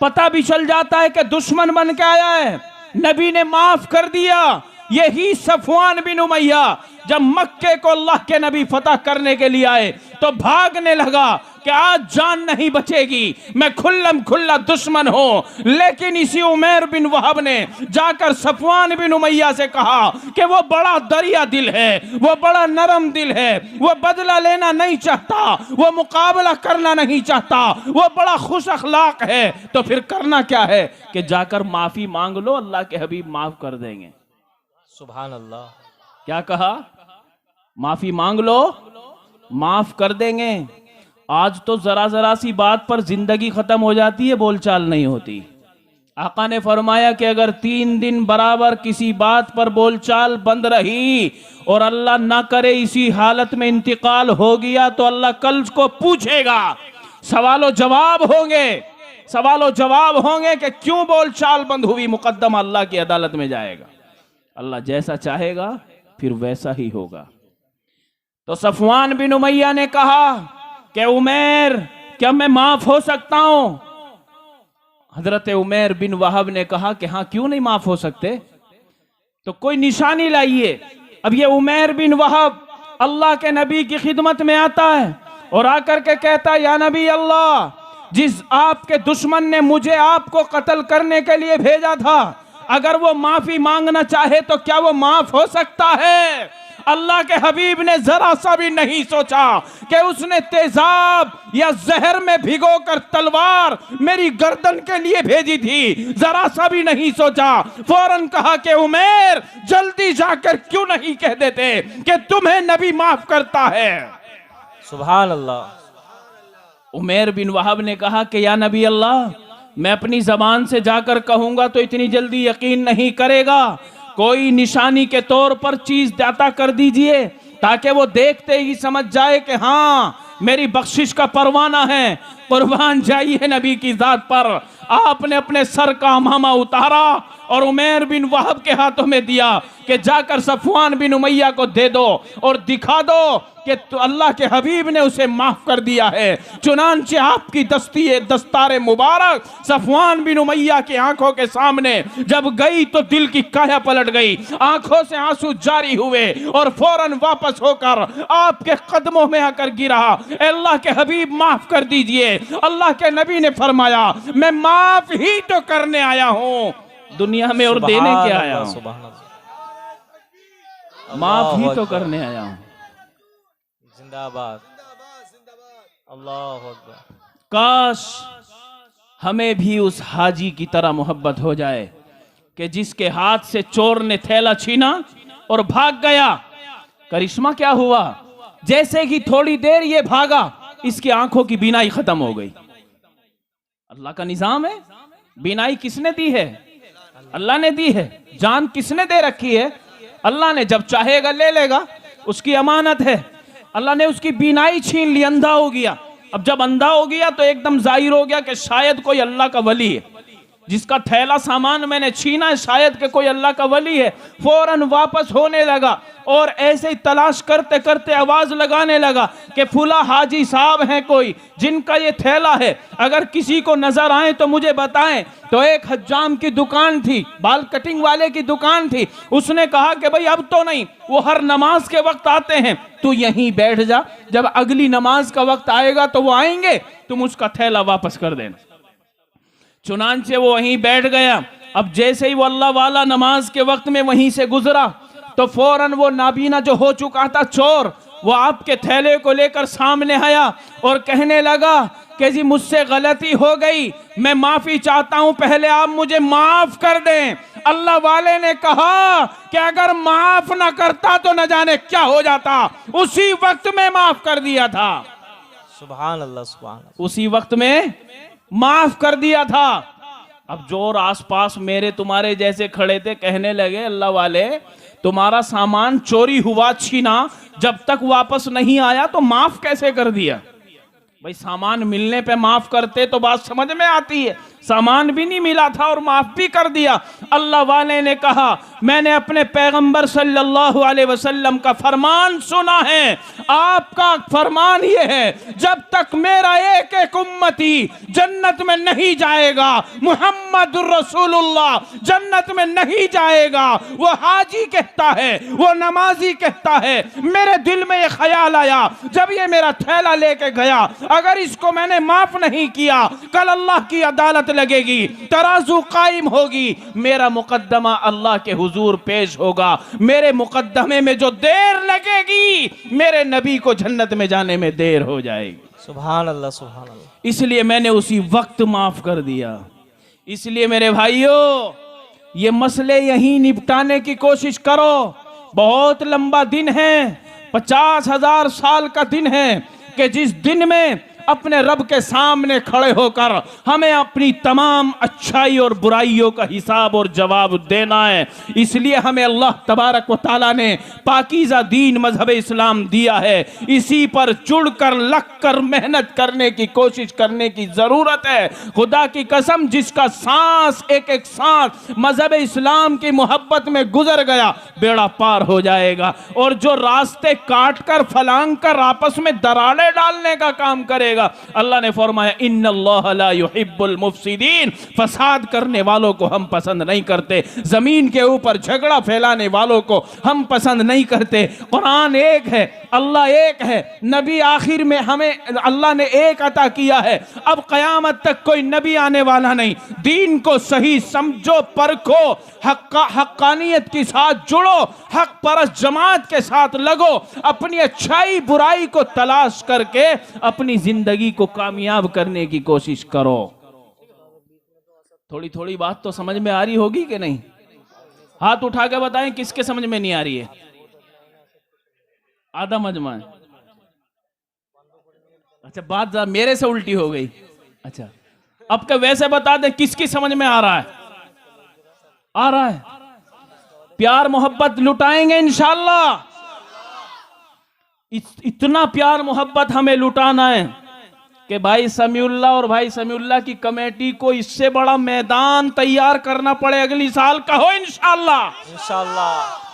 पता भी चल जाता है कि दुश्मन बन के आया है, नबी ने माफ कर दिया। यही सफवान बिन उमैया जब मक्के को अल्लाह के नबी फतह करने के लिए आए तो भागने लगा कि आज जान नहीं बचेगी, मैं खुल्लम खुल्ला दुश्मन हूं। लेकिन इसी उमैर बिन वहब ने जाकर सफवान बिन उमैया से कहा कि वो बड़ा दरिया दिल है, वो बड़ा नरम दिल है, वो बदला लेना नहीं चाहता, वो मुकाबला करना नहीं चाहता, वो बड़ा खुश अखलाक है। तो फिर करना क्या है कि जाकर माफी मांग लो, अल्लाह के हबीब माफ कर देंगे। सुभान अल्लाह। क्या कहा? माफी मांग लो, माफ कर देंगे। आज तो जरा जरा सी बात पर जिंदगी खत्म हो जाती है, बोलचाल नहीं होती। आका ने फरमाया कि अगर 3 दिन बराबर किसी बात पर बोलचाल बंद रही और अल्लाह ना करे इसी हालत में इंतकाल हो गया तो अल्लाह कल को पूछेगा, सवालों जवाब होंगे कि क्यों बोलचाल बंद हुई, मुकद्दमा अल्लाह की अदालत में जाएगा। अल्लाह जैसा चाहेगा फिर वैसा ही होगा। तो सफवान बिन उमैया ने कहा कि उमैर, क्या मैं माफ हो सकता हूं? हजरत उमैर बिन वहाब ने कहा कि हाँ, क्यों नहीं माफ हो सकते, तो कोई निशानी लाइए। अब ये उमैर बिन वहाब अल्लाह के नबी की खिदमत में आता है और आकर के कहता है, या नबी अल्लाह, जिस आपके दुश्मन ने मुझे आपको कत्ल करने के लिए भेजा था, अगर वो माफी मांगना चाहे तो क्या वो माफ हो सकता है? अल्लाह के हबीब ने जरा सा भी नहीं सोचा कि उसने तेजाब या जहर में भिगोकर तलवार मेरी गर्दन के लिए भेजी थी, जरा सा भी नहीं सोचा। फौरन कहा कि उमैर, जल्दी जाकर क्यों नहीं कह देते कि तुम्हें नबी माफ करता है। सुभान अल्लाह। उमैर बिन वहाब ने कहा कि या नबी अल्लाह, मैं अपनी जबान से जाकर कहूंगा तो इतनी जल्दी यकीन नहीं करेगा, कोई निशानी के तौर पर चीज दाता कर दीजिए ताकि वो देखते ही समझ जाए कि हाँ मेरी बख्शिश का परवाना है। कुर्बान जाइए नबी की जात पर। आपने अपने सर का अमामा उतारा और उमैर बिन वहाब के हाथों में दिया कि जाकर सफवान बिन उमैया को दे दो और दिखा दो कि तो अल्लाह के हबीब ने उसे माफ कर दिया है। चुनांचे आपकी दस्तारे मुबारक सफवान बिन उमैया की आंखों के सामने जब गई तो दिल की काया पलट गई, आंखों से आंसू जारी हुए और फौरन वापस होकर आपके कदमों में आकर गिरा। अल्लाह के हबीब माफ कर दीजिए। अल्लाह के नबी ने फरमाया, मैं माफ ही तो करने आया हूं दुनिया में और देने के आया हूं, माफ ही तो करने आया हूं। जिंदाबाद, अल्लाह अकबर। काश हमें भी उस हाजी की तरह मोहब्बत हो जाए कि जिसके हाथ से चोर ने थैला छीना और भाग गया। करिश्मा क्या हुआ, जैसे कि थोड़ी देर ये भागा, इसकी आंखों की बीनाई खत्म हो गई। अल्लाह का निजाम है। बीनाई किसने दी है? अल्लाह ने दी है। जान किसने दे रखी है? अल्लाह ने। जब चाहेगा ले लेगा, उसकी अमानत है। अल्लाह ने उसकी बीनाई छीन ली, अंधा हो गया। अब जब अंधा हो गया तो एकदम जाहिर हो गया कि शायद कोई अल्लाह का वली है, जिसका थैला सामान मैंने छीना है, शायद के कोई अल्लाह का वली है। फौरन वापस होने लगा और ऐसे ही तलाश करते करते आवाज लगाने लगा कि फुला हाजी साहब हैं कोई जिनका ये थैला है, अगर किसी को नजर आए तो मुझे बताएं। तो एक हज्जाम की दुकान थी, बाल कटिंग वाले की दुकान थी। उसने कहा कि भाई अब तो नहीं, वो हर नमाज के वक्त आते हैं, तू यहीं बैठ जा, जब अगली नमाज का वक्त आएगा तो वो आएंगे, तुम उसका थैला वापस कर देना। चुनांचे वो वहीं बैठ गया। अब जैसे ही वो अल्लाह वाला नमाज के वक्त में वहीं से गुजरा तो फौरन वो नाबीना जो हो चुका था चोर, वो आपके थैले को लेकर सामने आया और कहने लगा कि जी मुझसे गलती हो गई, मैं माफी चाहता हूं, पहले आप मुझे माफ कर दें। अल्लाह वाले ने कहा कि अगर माफ ना करता तो न जाने क्या हो जाता। उसी वक्त में माफ कर दिया था। सुभान अल्लाह, सुभान अल्लाह। उसी वक्त में माफ कर दिया था। अब जोर आसपास मेरे तुम्हारे जैसे खड़े थे, कहने लगे अल्लाह वाले, तुम्हारा सामान चोरी हुआ, छीना, जब तक वापस नहीं आया तो माफ कैसे कर दिया? भाई सामान मिलने पे माफ करते तो बात समझ में आती है। सामान भी नहीं मिला था और माफ भी कर दिया। अल्लाह वाले ने कहा, मैंने अपने पैगंबर सल्लल्लाहु अलैहि वसल्लम का फरमान सुना है। आपका फरमान ये है, जब तक मेरा एक एक उम्मती जन्नत में नहीं जाएगा, मुहम्मदुर रसूलुल्लाह जन्नत में नहीं जाएगा। वो हाजी कहता है, वो नमाजी कहता है, मेरे दिल में ये ख्याल आया जब ये मेरा थैला लेके गया, अगर इसको मैंने माफ नहीं किया, कल अल्लाह की अदालत लगेगी, तराजू कायम होगी, मेरा मुकद्दमा अल्लाह के हुजूर पेश होगा। मेरे मुकद्दमे में जो देर लगेगी, मेरे नबी को जन्नत में जाने में देर हो जाएगी। सुभान अल्लाह, सुभान अल्लाह। इसलिए मैंने उसी वक्त माफ कर दिया। इसलिए मेरे भाइयों, ये मसले यहीं निपटाने की कोशिश करो। बहुत लंबा दिन है, 50,000 साल का दिन है कि जिस दिन में अपने रब के सामने खड़े होकर हमें अपनी तमाम अच्छाई और बुराइयों का हिसाब और जवाब देना है। इसलिए हमें अल्लाह तबारक व तआला ने पाकीज़ा दीन मजहब इस्लाम दिया है। इसी पर जुड़कर लग कर मेहनत करने की कोशिश करने की जरूरत है। खुदा की कसम, जिसका सांस एक एक सांस मजहब इस्लाम की मोहब्बत में गुजर गया, बेड़ा पार हो जाएगा। और जो रास्ते काट कर फलांग कर आपस में दरारें डालने का काम करेगा, अल्लाह ने फरमाया इन्नल्लाह ला युहिब्बुल मुफसिदीन, फसाद करने वालों को हम पसंद नहीं करते, जमीन के ऊपर झगड़ा फैलाने वालों को हम पसंद नहीं करते। कुरान एक है, अल्लाह एक है, नबी आखिर में हमें अल्लाह ने एक अता किया है। अब कयामत तक कोई नबी आने वाला नहीं। दीन को सही समझो, परखो, हक्कानियत के साथ जुड़ो, हक परस्त जमात के साथ लगो, अपनी अच्छाई बुराई को तलाश करके अपनी जिंदगी को कामयाब करने की कोशिश करो। थोड़ी थोड़ी बात तो समझ में आ रही होगी कि नहीं? हाथ उठा के बताएं किसके समझ में नहीं आ रही है। आधा मजमा है। अच्छा, बात मेरे से उल्टी हो गई। अच्छा, अब के वैसे बता दें किसकी समझ में आ रहा है? आ रहा है। प्यार मोहब्बत लुटाएंगे इंशाअल्लाह। इतना प्यार मोहब्बत हमें लुटाना है कि भाई समीउल्लाह और भाई समीउल्लाह की कमेटी को इससे बड़ा मैदान तैयार करना पड़े अगली साल। कहो इंशाअल्लाह। इंशाअल्लाह।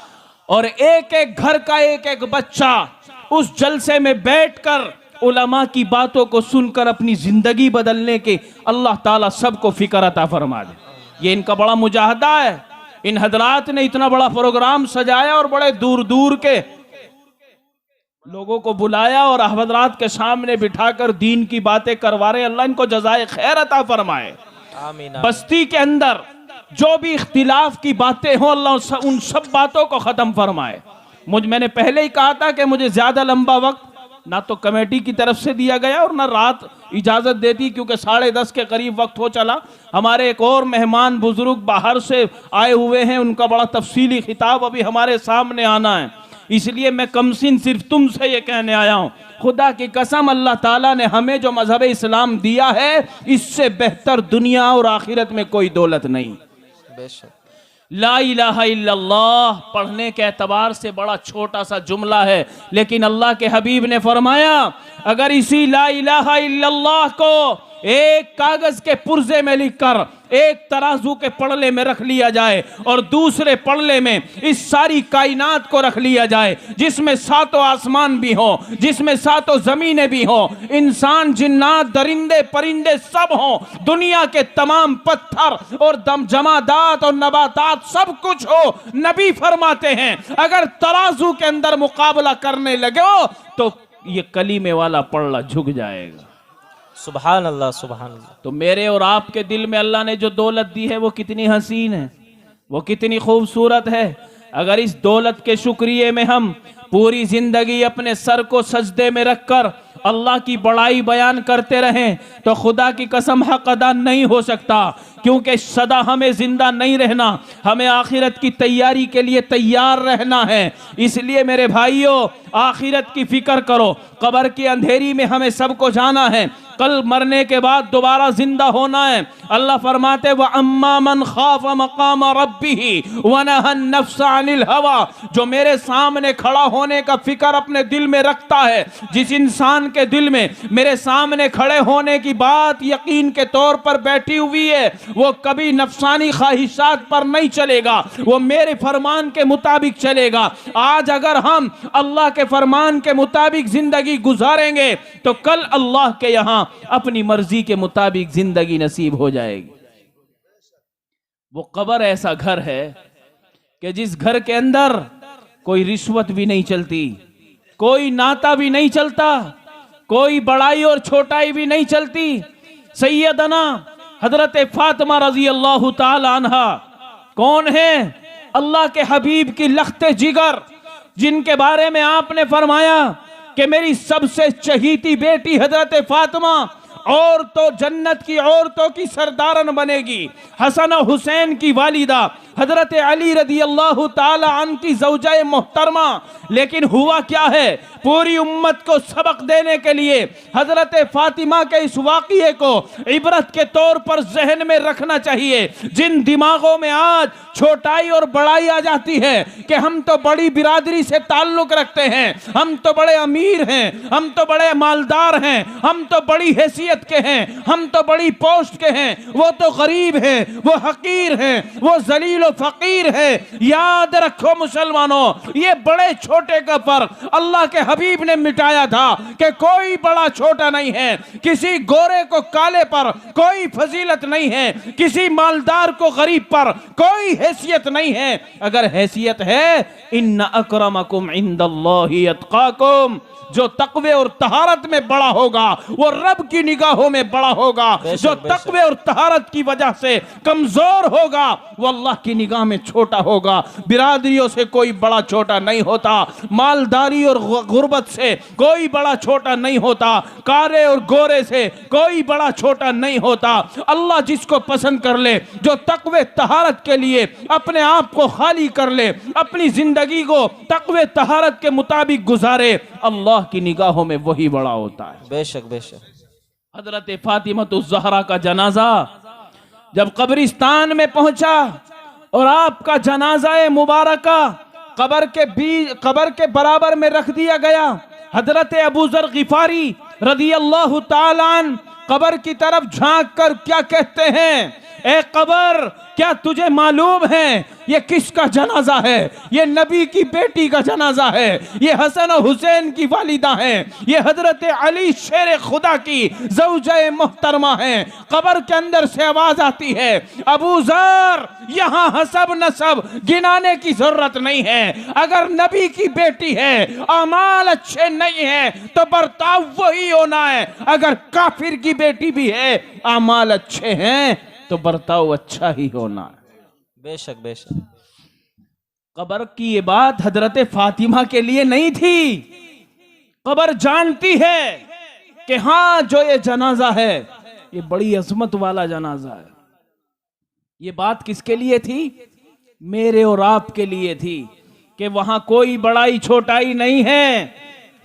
और एक एक घर का एक एक बच्चा उस जलसे में बैठकर उलमा की बातों को सुनकर अपनी जिंदगी बदलने के अल्लाह ताला सबको फिक्र अता फरमा दे। ये इनका बड़ा मुजाहदा है। इन हजरात ने इतना बड़ा प्रोग्राम सजाया और बड़े दूर दूर के लोगों को बुलाया और हजरात के सामने बिठाकर दीन की बातें करवा रहे। अल्लाह इनको जज़ाए खैर अता फरमाए। आमीन। बस्ती के अंदर जो भी इख्तिलाफ की बातें हो, अल्लाह उन सब बातों को खत्म फरमाए। मैंने पहले ही कहा था कि मुझे ज्यादा लंबा वक्त ना तो कमेटी की तरफ से दिया गया और ना रात इजाजत देती, क्योंकि 10:30 के करीब वक्त हो चला। हमारे एक और मेहमान बुजुर्ग बाहर से आए हुए हैं, उनका बड़ा तफसीली खिताब अभी हमारे सामने आना है। इसलिए मैं कमसिन सिर्फ तुमसे ये कहने आया हूँ, खुदा की कसम अल्लाह ताला ने हमें जो मजहब इस्लाम दिया है, इससे बेहतर दुनिया और आखिरत में कोई दौलत नहीं। बेशक। ला इलाहा इल्लल्लाह पढ़ने के एतबार से बड़ा छोटा सा जुमला है, लेकिन अल्लाह के हबीब ने फरमाया अगर इसी ला इलाहा इल्लल्लाह को एक कागज के पुर्जे में लिखकर एक तराजू के पड़ले में रख लिया जाए और दूसरे पड़ले में इस सारी कायनात को रख लिया जाए, जिसमें 7 आसमान भी हो, जिसमें 7 जमीनें भी हो, इंसान जिन्नात दरिंदे परिंदे सब हो, दुनिया के तमाम पत्थर और जमादात और नबातात सब कुछ हो, नबी फरमाते हैं अगर तराजू के अंदर मुकाबला करने लगे हो तो ये कलीमे वाला पड़ला झुक जाएगा। सुभान अल्लाह, सुभान अल्लाह। तो मेरे और आपके दिल में अल्लाह ने जो दौलत दी है वो कितनी हसीन है, वो कितनी खूबसूरत है। अगर इस दौलत के शुक्रिये में हम पूरी जिंदगी अपने सर को सजदे में रखकर अल्लाह की बड़ाई बयान करते रहें तो खुदा की कसम हक अदा नहीं हो सकता, क्योंकि सदा हमें जिंदा नहीं रहना, हमें आखिरत की तैयारी के लिए तैयार रहना है। इसलिए मेरे भाइयों, आखिरत की फिक्र करो। कब्र की अंधेरी में हमें सबको जाना है, कल मरने के बाद दोबारा जिंदा होना है। अल्लाह फरमाते व अम्मा मन खाफ मकाम रब्बिही व नहा नफ्स अनिल हवा, जो मेरे सामने खड़ा होने का फिक्र अपने दिल में रखता है, जिस इंसान के दिल में मेरे सामने खड़े होने की बात यकीन के तौर पर बैठी हुई है, वो कभी नफसानी ख्वाहिशात पर नहीं चलेगा, वो मेरे फरमान के मुताबिक चलेगा। आज अगर हम अल्लाह के फरमान के मुताबिक जिंदगी गुजारेंगे तो कल अल्लाह के यहां अपनी मर्जी के मुताबिक जिंदगी नसीब हो जाएगी। वो कब्र ऐसा घर है कि जिस घर के अंदर कोई रिश्वत भी नहीं चलती, कोई नाता भी नहीं चलता, कोई बड़ाई और छोटाई भी नहीं चलती। सैयदना हजरत फातिमा रजी अल्लाह ताला अन्हा कौन है? अल्लाह के हबीब की लख्ते जिगर, जिनके बारे में आपने फरमाया कि मेरी सबसे चहीती बेटी हजरत फातिमा और तो जन्नत की औरतों की सरदारन बनेगी, हसन और हुसैन की वालिदा हजरत अली रदी अल्लाह ताला अन की ज़ौजा मोहतरमा। लेकिन हुआ क्या है, पूरी उम्मत को सबक देने के लिए हजरत फातिमा के इस वाक़ये को इबरत के तौर पर जहन में रखना चाहिए। जिन दिमागों में आज छोटाई और बड़ाई आ जाती है कि हम तो बड़ी बिरादरी से ताल्लुक रखते हैं, हम तो बड़े अमीर हैं, हम तो बड़े मालदार हैं, हम तो बड़ी हैसियत के हैं, हम तो बड़ी पोस्ट के हैं, वो तो गरीब हैं, वो हकीर हैं, वो जलील फकीर है। याद रखो मुसलमानों, ये बड़े छोटे का फर्क अल्लाह के हबीब ने मिटाया था कि कोई बड़ा छोटा नहीं है, किसी गोरे को काले पर कोई फजीलत नहीं है, किसी मालदार को गरीब पर कोई हैसियत नहीं है। अगर हैसियत है, इन्ना अकरमकुम इंदल्लाहि अतकाकुम, जो तकवे और तहारत में बड़ा होगा वो रब की निगाहों में बड़ा होगा, जो तकवे और तहारत की वजह से कमजोर होगा वो अल्लाह की निगाह में छोटा होगा। बिरादरियों से कोई बड़ा छोटा नहीं होता, मालदारी और गुर्बत से कोई बड़ा छोटा नहीं होता, कारे और गोरे से कोई बड़ा छोटा नहीं होता। अल्लाह जिसको पसंद कर ले, जो तकवे तहारत के लिए अपने आप को खाली कर ले, अपनी जिंदगी को तकवे तहारत के मुताबिक गुजारे, अल्लाह की निगाहों में वही बड़ा होता है। बेशक बेशक। हजरत फातिमतुज़ ज़हरा का जनाजा जब कब्रिस्तान में पहुंचा और आपका जनाजा मुबारका कब्र के बराबर में रख दिया गया, हजरत अबू ज़र गिफारी रदी अल्लाह ताला अन्हु कब्र की तरफ झांक कर क्या कहते हैं, ए कब्र क्या तुझे मालूम है ये किसका जनाजा है? ये नबी की बेटी का जनाजा है, ये हसन और हुसैन की वालिदा है, ये हजरत अली शेर खुदा की ज़ौजा मोहतरमा है। कब्र के अंदर से आवाज आती है, अबू ज़र यहाँ हसब नसब गिनाने की जरूरत नहीं है, अगर नबी की बेटी है, अमाल अच्छे नहीं है तो बर्ताव वही होना है, अगर काफिर की बेटी भी है, अमाल अच्छे हैं तो बर्ताव अच्छा ही होना है। बेशक बेशक। कब्र की ये बात हजरत फातिमा के लिए नहीं थी, कब्र जानती है कि हाँ जो ये जनाजा है ये बड़ी अजमत वाला जनाजा है। ये बात किसके लिए थी? मेरे और आपके लिए थी कि वहां कोई बड़ाई छोटाई नहीं है,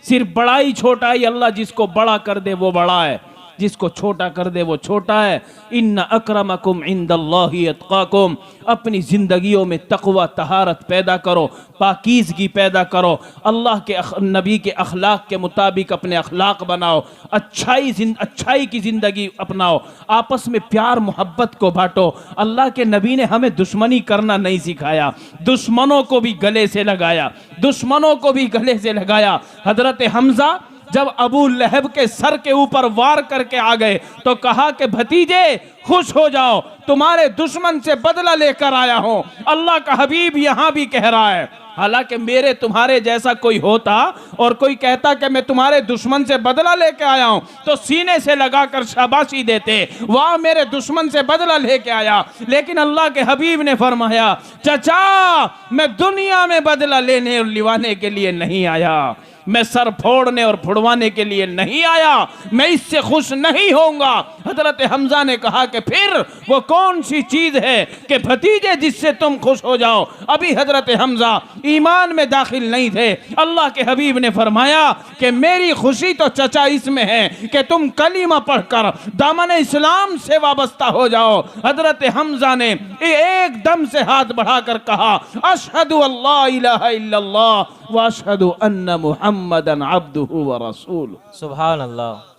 सिर्फ बड़ाई छोटाई अल्लाह जिसको बड़ा कर दे वो बड़ा है, जिसको छोटा कर दे वो छोटा है। इन्ना अक्रमकुम इंदल्लाहि अतकाकुम, अपनी जिंदगियों में तकवा तहारत पैदा करो, पाकीज़गी पैदा करो, अल्लाह के नबी के अखलाक के मुताबिक अपने अखलाक बनाओ, अच्छाई की जिंदगी अपनाओ, आपस में प्यार मोहब्बत को बांटो। अल्लाह के नबी ने हमें दुश्मनी करना नहीं सिखाया, दुश्मनों को भी गले से लगाया, दुश्मनों को भी गले से लगाया। हजरत हमजा जब अबू लहब के सर के ऊपर वार करके आ गए तो कहा कि भतीजे खुश हो जाओ, तुम्हारे दुश्मन से बदला लेकर आया हूं। अल्लाह का हबीब यहां भी कह रहा है, हालांकि मेरे तुम्हारे जैसा कोई होता और कोई कहता कि मैं तुम्हारे दुश्मन से बदला लेके आया हूं तो सीने से लगाकर शाबाशी देते, वाह मेरे दुश्मन से बदला लेके आया। लेकिन अल्लाह के हबीब ने फरमाया, चचा मैं दुनिया में बदला लेने और लिवाने के लिए नहीं आया, मैं सर फोड़ने और फुड़वाने के लिए नहीं आया, मैं इससे खुश नहीं होऊंगा। हजरत हमजा ने कहा कि फिर वो कौन सी चीज है कि भतीजे जिससे तुम खुश हो जाओ? अभी हजरत हमजा ईमान में दाखिल नहीं थे। अल्लाह के हबीब ने फरमाया कि मेरी खुशी तो चचा इसमें है कि तुम कलीमा पढ़कर दामन इस्लाम से वाबस्ता हो जाओ। हजरत हमजा ने एकदम से हाथ बढ़ाकर कहा, अशहदु अल्ला इलाहा इल्लल्लाह व अशहदु अन्ना मुहम्मदन अब्दुहु व रसूलुहु। सुभान अल्लाह।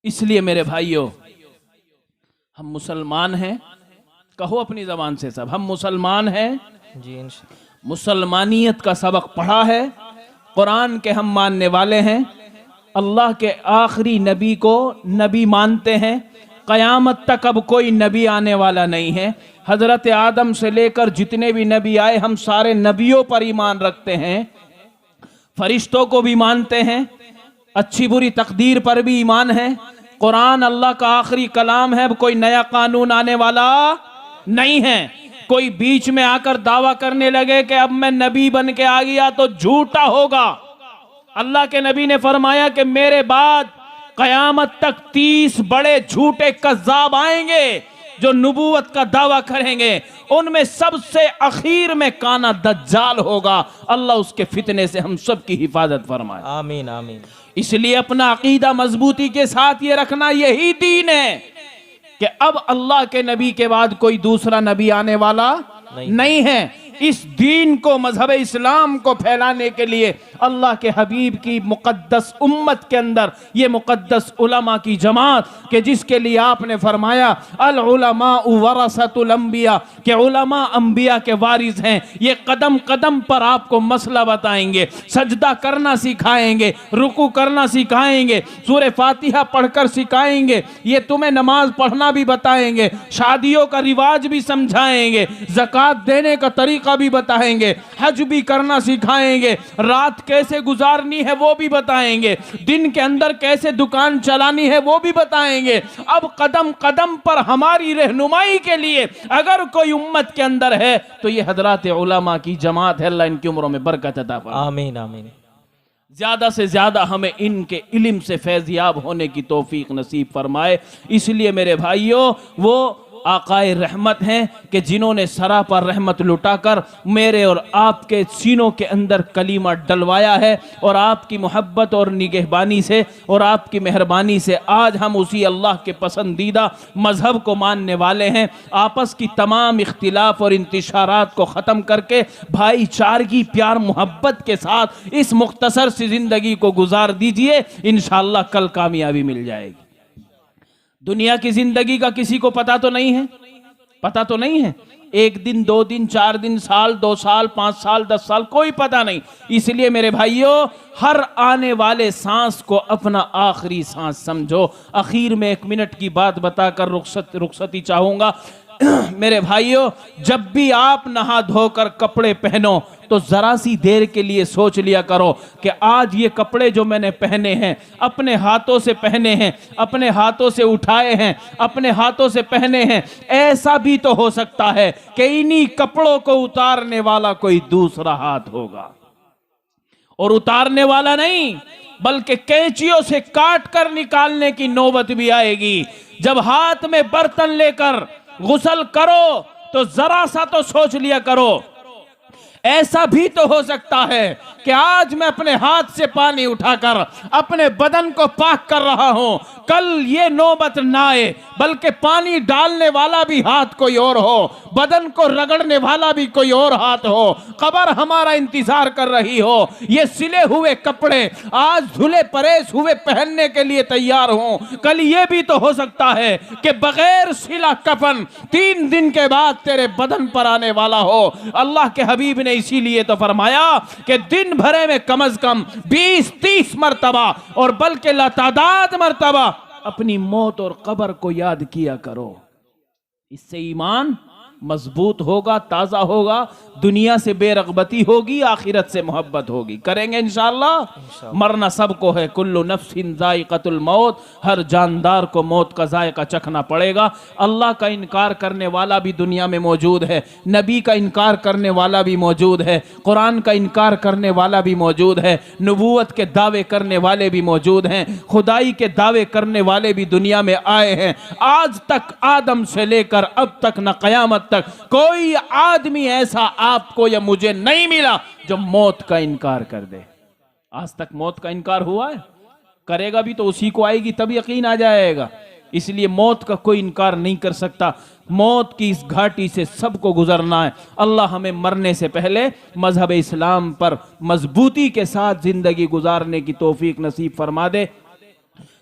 इसलिए मेरे भाइयों, हम मुसलमान हैं, कहो अपनी जबान से सब, हम मुसलमान हैं जी। मुसलमानियत का सबक पढ़ा है, कुरान के हम मानने वाले हैं, अल्लाह के आखिरी नबी को नबी मानते हैं, क़यामत तक अब कोई नबी आने वाला नहीं है। हजरत आदम से लेकर जितने भी नबी आए हम सारे नबियों पर ईमान रखते हैं, फरिश्तों को भी मानते हैं, अच्छी बुरी तकदीर पर भी ईमान है। कुरान अल्लाह का आखिरी कलाम है, अब कोई नया कानून आने वाला नहीं है। कोई बीच में आकर दावा करने लगे कि अब मैं नबी बन के आ गया तो झूठा होगा। अल्लाह के नबी ने फरमाया कि मेरे बाद कयामत तक 30 बड़े झूठे कज़्ज़ाब आएंगे जो नबूवत का दावा करेंगे। उनमें सबसे आखिर में काना दज्जाल होगा। अल्लाह उसके फितने से हम सब की हिफाजत फरमाए। आमीन आमीन। इसलिए अपना अकीदा मजबूती के साथ ये रखना, यही दीन है कि अब अल्लाह के नबी के बाद कोई दूसरा नबी आने वाला नहीं है। इस दीन को, मजहब इस्लाम को फैलाने के लिए अल्लाह के हबीब की मुकद्दस उम्मत के अंदर ये मुकद्दस उलमा की जमात के जिसके लिए आपने फरमाया अल उलमा वरसतुल अंबिया, के उलमा अंबिया के वारिस हैं। ये कदम कदम पर आपको मसला बताएंगे, सजदा करना सिखाएंगे, रुकू करना सिखाएंगे, सूरह फातिहा पढ़कर सिखाएंगे, ये तुम्हें नमाज पढ़ना भी बताएंगे, शादियों का रिवाज भी समझाएंगे, ज़कात देने का तरीका भी बताएंगे, हज भी करना सिखाएंगे, रात कैसे गुजारनी है वो भी बताएंगे, दिन के अंदर कैसे दुकान चलानी है वो भी बताएंगे। अब कदम कदम पर हमारी रहनुमाई के लिए अगर कोई उम्मत के अंदर है तो ये हजरात उलमा की जमात है। अल्लाह इनकी उम्रों में बरकत अता फरमाए। आमीन आमीन। ज्यादा से ज्यादा हमें इनके इल्म से फैज़याब होने की तौफीक नसीब फरमाए। इसलिए मेरे भाइयों, वो आकाए रहमत हैं कि जिन्होंने सरा पर रहमत लुटाकर मेरे और आपके सीनों के अंदर कलीमा डलवाया है, और आपकी मोहब्बत और निगहबानी से और आपकी मेहरबानी से आज हम उसी अल्लाह के पसंदीदा मज़हब को मानने वाले हैं। आपस की तमाम इख्तिलाफ और इंतिशारात को ख़त्म करके भाईचारगी, प्यार, मोहब्बत के साथ इस मुख्तसर सी ज़िंदगी को गुजार दीजिए। इंशाअल्लाह कल कामयाबी मिल जाएगी। दुनिया की जिंदगी का किसी को पता तो नहीं है, पता तो नहीं है। एक दिन, 2 दिन, 4 दिन, साल, 2 साल, 5 साल, 10 साल, कोई पता नहीं। इसलिए मेरे भाइयों, हर आने वाले सांस को अपना आखिरी सांस समझो। आखिर में 1 मिनट की बात बताकर रुखसती चाहूंगा। मेरे भाइयों, जब भी आप नहा धोकर कपड़े पहनो तो जरा सी देर के लिए सोच लिया करो कि आज ये कपड़े जो मैंने पहने हैं, अपने हाथों से पहने हैं, अपने हाथों से उठाए हैं, अपने हाथों से पहने हैं, ऐसा भी तो हो सकता है कि इन्हीं कपड़ों को उतारने वाला कोई दूसरा हाथ होगा, और उतारने वाला नहीं बल्कि कैंचियों से काट कर निकालने की नौबत भी आएगी। जब हाथ में बर्तन लेकर गुस्ल करो तो जरा सा तो सोच लिया करो, ऐसा भी तो हो सकता है कि आज मैं अपने हाथ से पानी उठाकर अपने बदन को पाक कर रहा हूं, कल ये नौबत ना आए बल्कि पानी डालने वाला भी हाथ कोई और हो, बदन को रगड़ने वाला भी कोई और हाथ हो, कब्र हमारा इंतजार कर रही हो, ये सिले हुए कपड़े आज धुले परेश हुए पहनने के लिए तैयार हों। कल ये भी तो हो सकता है कि बगैर सिला कफन 3 दिन के बाद तेरे बदन पर आने वाला हो। अल्लाह के हबीब ने इसीलिए तो फरमाया कि दिन भरे में कम अज कम 20-30 मरतबा और बल्कि लातादाद मरतबा अपनी मौत और कब्र को याद किया करो। इससे ईमान मजबूत होगा, ताजा होगा, दुनिया से बेरगबती होगी, आखिरत से मोहब्बत होगी। करेंगे इंशाअल्लाह। मरना सबको है, कुल्लु नफ्सिन जायक़तुल मौत, हर जानदार को मौत का जायका चखना पड़ेगा। अल्लाह का इनकार करने वाला भी दुनिया में मौजूद है, नबी का इनकार करने वाला भी मौजूद है, कुरान का इनकार करने वाला भी मौजूद है, नबूवत के दावे करने वाले भी मौजूद हैं, खुदाई के दावे करने वाले भी दुनिया में आए हैं। आज तक आदम से लेकर अब तक न कयामत तक कोई आदमी ऐसा आपको या मुझे नहीं मिला जो मौत का इनकार कर दे। आज तक मौत का इनकार हुआ है? करेगा भी तो उसी को आएगी, तब यकीन आ जाएगा। इसलिए मौत का कोई इनकार नहीं कर सकता। मौत की इस घाटी से सबको गुजरना है। अल्लाह हमें मरने से पहले मजहब इस्लाम पर मजबूती के साथ जिंदगी गुजारने की तौफीक नसीब फरमा दे।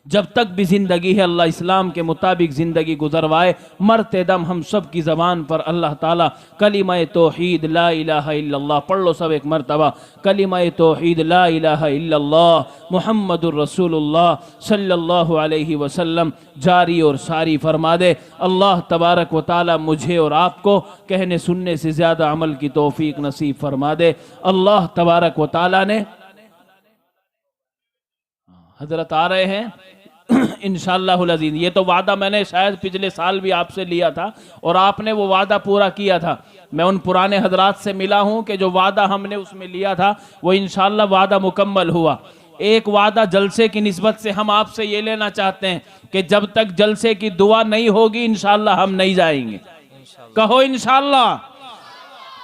जब तक भी जिंदगी है अल्लाह इस्लाम के मुताबिक जिंदगी गुजरवाए। मरते दम हम सब की ज़बान पर अल्लाह ताला कलिमा तौहीद ला इलाहा इल्लल्लाह पढ़ लो सब एक मरतबा। कलिमा तौहीद ला इलाहा इल्लल्लाह मुहम्मदुर रसूलुल्लाह सल्लल्लाहु अलैहि वसल्लम जारी और सारी फरमा दे। अल्लाह तबारक व ताला मुझे और आपको कहने सुनने से ज़्यादा अमल की तौफीक नसीब फरमा दे। अल्लाह तबारक व ताला ने, हजरत आ रहे हैं इंशाअल्लाहुल अज़ीज़। ये तो वादा मैंने शायद पिछले साल भी आपसे लिया था और आपने वो वादा पूरा किया था। मैं उन पुराने हजरात से मिला हूँ कि जो वादा हमने उसमें लिया था वो इंशाअल्लाह वादा मुकम्मल हुआ। एक वादा जलसे की निस्बत से हम आपसे ये लेना चाहते हैं कि जब तक जलसे की दुआ नहीं होगी इंशाल्लाह हम नहीं जाएंगे। कहो इंशाल्लाह,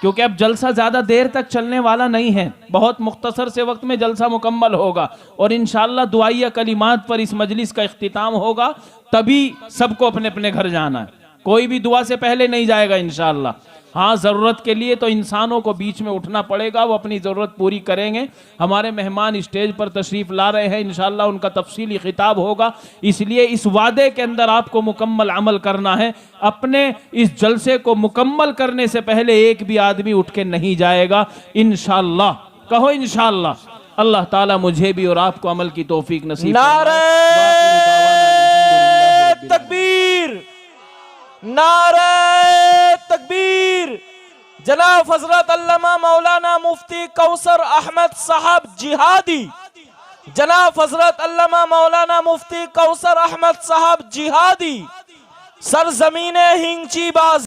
क्योंकि अब जलसा ज्यादा देर तक चलने वाला नहीं है, बहुत मुख्तसर से वक्त में जलसा मुकम्मल होगा और इंशाल्लाह दुआइया कलिमात पर इस मजलिस का इख्तिताम होगा, तभी सबको अपने अपने घर जाना है। कोई भी दुआ से पहले नहीं जाएगा इंशाल्लाह। हाँ, ज़रूरत के लिए तो इंसानों को बीच में उठना पड़ेगा, वो अपनी ज़रूरत पूरी करेंगे। हमारे मेहमान स्टेज पर तशरीफ़ ला रहे हैं, इंशाल्लाह उनका तफसीली खिताब होगा, इसलिए इस वादे के अंदर आपको मुकम्मल अमल करना है। अपने इस जलसे को मुकम्मल करने से पहले एक भी आदमी उठ के नहीं जाएगा इंशाल्लाह। कहो इंशाल्लाह। अल्लाह ताला मुझे भी और आपको अमल की तौफीक नसीब नारे तकबीर, नारे तकबीर। जनाब हजरत अल्लामा मौलाना मुफ्ती कौसर अहमद साहब जिहादी, जनाब हजरत अल्लामा मौलाना मुफ्ती कौसर अहमद साहब जिहादी, सरजमीने हिंची बाज